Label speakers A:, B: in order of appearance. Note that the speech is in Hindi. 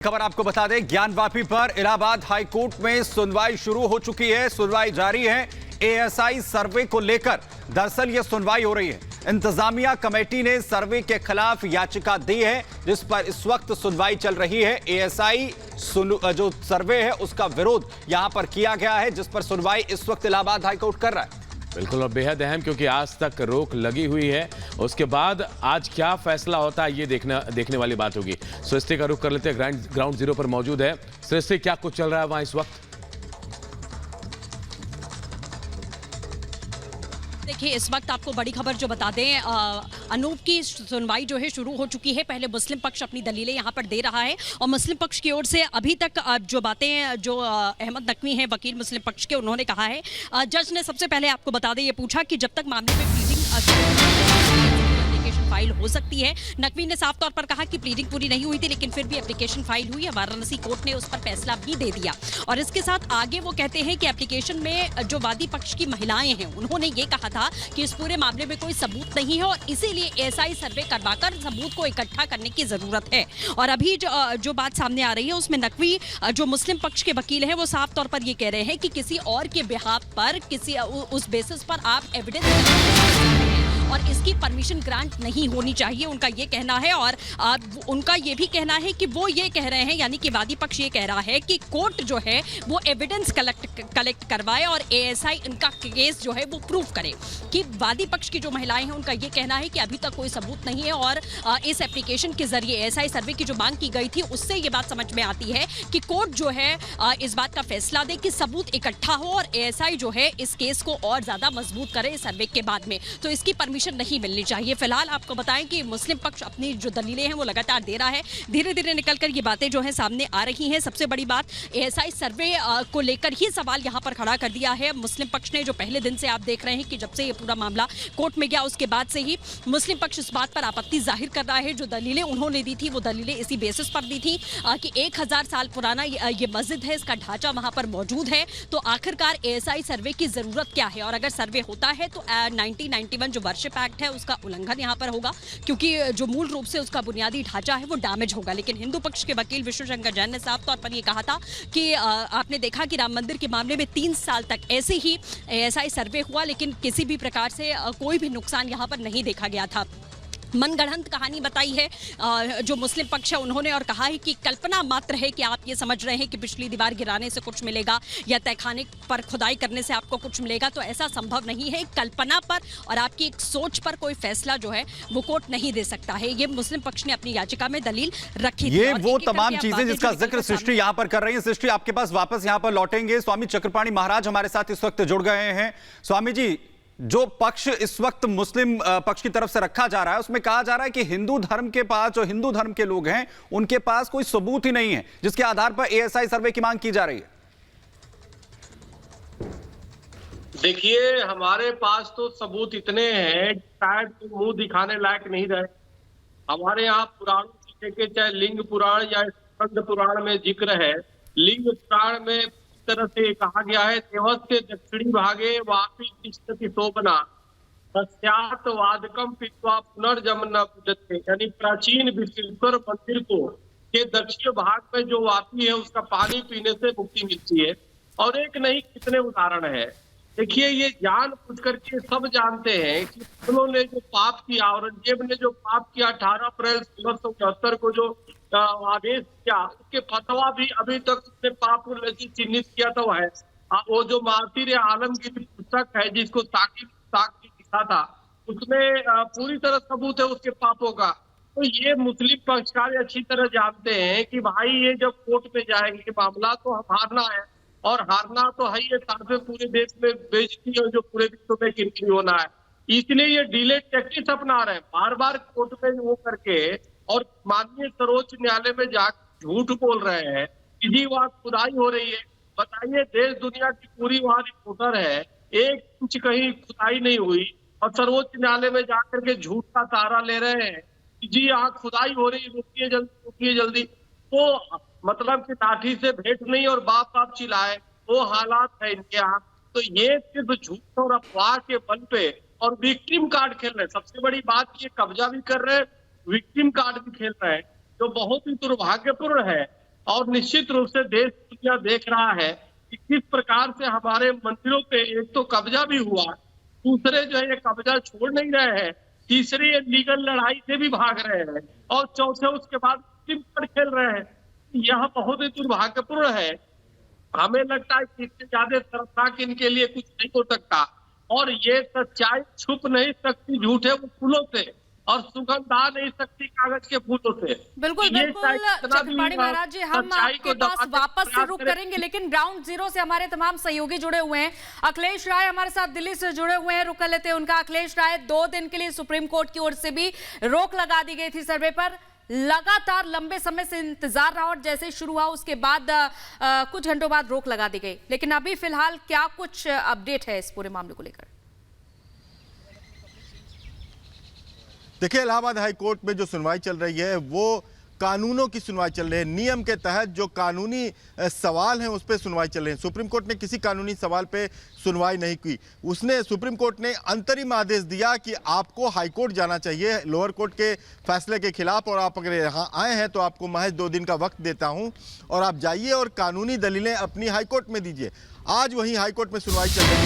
A: खबर आपको बता दें, ज्ञानवापी पर इलाहाबाद हाई कोर्ट में सुनवाई शुरू हो चुकी है। सुनवाई जारी है एएसआई सर्वे को लेकर। दरअसल यह सुनवाई हो रही है, इंतजामिया कमेटी ने सर्वे के खिलाफ याचिका दी है, जिस पर इस वक्त सुनवाई चल रही है। एएसआई जो सर्वे है उसका विरोध यहां पर किया गया है, जिस पर सुनवाई इस वक्त इलाहाबाद हाई कोर्ट कर रहा है।
B: बिल्कुल, और बेहद अहम, क्योंकि आज तक रोक लगी हुई है। उसके बाद आज क्या फैसला होता है ये देखने वाली बात होगी। सृष्टि का रुख कर लेते हैं, ग्राउंड जीरो पर मौजूद है। सृष्टि, क्या कुछ चल रहा है वहां इस वक्त?
C: देखिए, इस वक्त आपको बड़ी खबर जो बता दें, अनूप की सुनवाई जो है शुरू हो चुकी है। पहले मुस्लिम पक्ष अपनी दलीलें यहां पर दे रहा है और मुस्लिम पक्ष की ओर से अभी तक जो बातें जो अहमद नकवी हैं, वकील मुस्लिम पक्ष के, उन्होंने कहा है, जज ने सबसे पहले आपको बता दें ये पूछा कि जब तक मामले में एप्लीकेशन फाइल हो सकती है। नकवी ने साफ तौर पर कहा कि प्लीडिंग पूरी नहीं हुई थी, लेकिन फिर भी एप्लीकेशन फाइल हुई है। वाराणसी कोर्ट ने उस पर फैसला भी दे दिया और इसके साथ आगे वो कहते हैं कि एप्लीकेशन में जो वादी पक्ष की महिलाएं हैं, उन्होंने ये कहा था कि इस पूरे मामले में कोई सबूत नहीं है और इसीलिए एएसआई सर्वे करवाकर सबूत को इकट्ठा करने की जरूरत है। और अभी जो बात सामने आ रही है उसमें नकवी जो मुस्लिम पक्ष के वकील हैं, वो साफ तौर पर ये कह रहे हैं कि किसी और के बिहाफ पर, किसी उस बेसिस पर आप एविडेंस और इसकी परमिशन ग्रांट नहीं होनी चाहिए, उनका ये कहना है। और उनका ये भी कहना है कि वो ये कह रहे हैं, यानी कि वादी पक्ष ये कह रहा है कि कोर्ट जो है वो एविडेंस कलेक्ट करवाए और एएसआई उनका केस जो है वो प्रूव करे। कि वादी पक्ष की जो महिलाएं हैं, उनका ये कहना है कि अभी तक कोई सबूत नहीं है और इस एप्लीकेशन के जरिए एएसआई सर्वे की जो मांग की गई थी, उससे ये बात समझ में आती है कि कोर्ट जो है इस बात का फैसला दे कि सबूत इकट्ठा हो और एएसआई जो है इस केस को और ज्यादा मजबूत करे सर्वे के बाद में। तो इसकी परमिशन नहीं मिलनी चाहिए। फिलहाल आपको बताएं कि मुस्लिम पक्ष अपनी जो दलीलें हैं वो लगातार दे रहा है। धीरे धीरे निकलकर ये बातें जो है सामने आ रही हैं। सबसे बड़ी बात, एएसआई सर्वे को लेकर ही सवाल यहां पर खड़ा कर दिया है मुस्लिम पक्ष ने। जो पहले दिन से आप देख रहे हैं कि जब से ये पूरा मामला कोर्ट में गया, उसके बाद से ही मुस्लिम पक्ष इस बात पर आपत्ति जाहिर कर रहा है। जो दलीलें उन्होंने दी थी वो दलीलें इसी बेसिस पर दी थी कि 1000 साल पुराना ये मस्जिद है, इसका ढांचा वहां पर मौजूद है, तो आखिरकार एएसआई सर्वे की जरूरत क्या है। और अगर सर्वे होता है तो 1991 जो वर्शिप एक्ट है उसका उल्लंघन यहां पर होगा, क्योंकि जो मूल रूप से उसका बुनियादी ढांचा है वो डैमेज होगा। लेकिन हिंदू पक्ष के वकील विष्णु शंकर जैन ने साफ तौर पर यह कहा था कि आपने देखा कि राम मंदिर के मामले में 3 साल तक ऐसे ही एएसआई सर्वे हुआ, लेकिन किसी भी प्रकार से कोई भी नुकसान यहां पर नहीं देखा गया था। मनगढ़ंत कहानी बताई है जो मुस्लिम पक्ष है उन्होंने, और कहा है कि कल्पना मात्र है कि आप ये समझ रहे हैं कि पिछली दीवार गिराने से कुछ मिलेगा या तहखाने पर खुदाई करने से आपको कुछ मिलेगा, तो ऐसा संभव नहीं है। कल्पना पर और आपकी एक सोच पर कोई फैसला जो है वो कोर्ट नहीं दे सकता है। ये मुस्लिम पक्ष ने अपनी याचिका में दलील रखी।
A: ये वो तमाम चीजें जिसका जिक्र सृष्टि यहां पर कर रही है। सृष्टि, आपके पास वापस यहां पर लौटेंगे। स्वामी चक्रपाणी महाराज हमारे साथ इस वक्त जुड़ गए हैं। स्वामी जी, जो पक्ष इस वक्त मुस्लिम पक्ष की तरफ से रखा जा रहा है उसमें कहा जा रहा है कि हिंदू धर्म के पास, जो हिंदू धर्म के लोग हैं, उनके पास कोई सबूत ही नहीं है जिसके आधार पर एएसआई सर्वे की मांग की जा रही है।
D: देखिए, हमारे पास तो सबूत इतने हैं शायद मुंह दिखाने लायक नहीं रहे। हमारे यहाँ पुराणों से लेके चाहे लिंग पुराण या स्कंद पुराण में जिक्र है। लिंग पुराण में तरह से कहा गया है, देवस्य दक्षिणी भागे वापी तिष्ठति शोभना पश्चात वादकम पीत्वा पुनर्जन्म न पूजते। यानी प्राचीन विश्वेश्वर मंदिर को के दक्षिण भाग में जो वापी है उसका पानी पीने से मुक्ति मिलती है। और एक नहीं कितने उदाहरण है। देखिए, ये जान पूछ करके सब जानते हैं कि उन्होंने जो पाप किया, औरंगजेब ने जो पाप किया 18 अप्रैल 1674 को जो आदेश किया, उसके फतवा भी अभी तक उसने पाप चिन्हित किया तो है। वो जो मासिर आलमगीर पुस्तक है जिसको साकी लिखा था, उसमें पूरी तरह सबूत है उसके पापों का। तो ये मुस्लिम पक्षकार अच्छी तरह जानते हैं कि भाई ये जब कोर्ट में जाएंगे मामला तो हम हारना है, और हारना तो है ये साथ में पूरे देश में बेइज्जती है जो पूरे विश्व में किरकिरी होना है। इसलिए ये डिले टैक्टिक्स अपना रहे हैं, बार बार कोर्ट में वो करके और माननीय सर्वोच्च न्यायालय में जाकर झूठ बोल रहे हैं कि जी वहां खुदाई हो रही है। बताइए, देश दुनिया की पूरी वहां रिपोर्टर है, 1 इंच कहीं खुदाई नहीं हुई और सर्वोच्च न्यायालय में जाकर के झूठ का सहारा ले रहे हैं कि जी यहाँ खुदाई हो रही, रुकिए जल्दी, रुकिए जल्दी। तो मतलब कि लाठी से भेंट नहीं और बाप बाप चिल्लाए, वो हालात है इनके यहाँ। तो ये सिर्फ झूठ और अफवाह के बल पे और विक्टिम कार्ड खेल रहे हैं। सबसे बड़ी बात, ये कब्जा भी कर रहे हैं, विक्टिम कार्ड भी खेल रहे हैं, जो बहुत ही दुर्भाग्यपूर्ण है। और निश्चित रूप से देश दुनिया देख रहा है कि किस प्रकार से हमारे मंदिरों पे एक तो कब्जा भी हुआ, दूसरे जो है ये कब्जा छोड़ नहीं रहे हैं, तीसरे ये लीगल लड़ाई से भी भाग रहे हैं और चौथे उसके बाद सुप्रीम कोर्ट खेल रहे हैं। यह बहुत ही दुर्भाग्यपूर्ण है। हमें लगता है कि इससे ज्यादा शर्मनाक इनके लिए कुछ नहीं हो सकता और ये सच्चाई छुप नहीं सकती झूठे फूलों से और सुगंध आ नहीं सकती कागज के फूलों से।
E: बिल्कुल बिल्कुल चक्रपाणी महाराज जी, हम आपके पास वापस से रुक करेंगे, लेकिन ग्राउंड जीरो से हमारे तमाम सहयोगी जुड़े हुए हैं। अखिलेश राय हमारे साथ दिल्ली से जुड़े हुए हैं, रुक कर लेते हैं उनका। अखिलेश राय, 2 दिन के लिए सुप्रीम कोर्ट की ओर से भी रोक लगा दी गई थी सर्वे पर, लगातार लंबे समय से इंतजार रहा और जैसे शुरू हुआ उसके बाद कुछ घंटों बाद रोक लगा दी गई, लेकिन अभी फिलहाल क्या कुछ अपडेट है इस पूरे मामले को लेकर?
F: देखिए, इलाहाबाद हाई कोर्ट में जो सुनवाई चल रही है वो कानूनों की सुनवाई चल रही है। नियम के तहत जो कानूनी सवाल हैं उस पर सुनवाई चल रही है। सुप्रीम कोर्ट ने किसी कानूनी सवाल पे सुनवाई नहीं की। सुप्रीम कोर्ट ने अंतरिम आदेश दिया कि आपको हाई कोर्ट जाना चाहिए लोअर कोर्ट के फैसले के खिलाफ, और आप अगर यहाँ आए हैं तो आपको महज 2 दिन का वक्त देता हूँ और आप जाइए और कानूनी दलीलें अपनी हाई कोर्ट में दीजिए। आज वहीं हाई कोर्ट में सुनवाई चल रही है।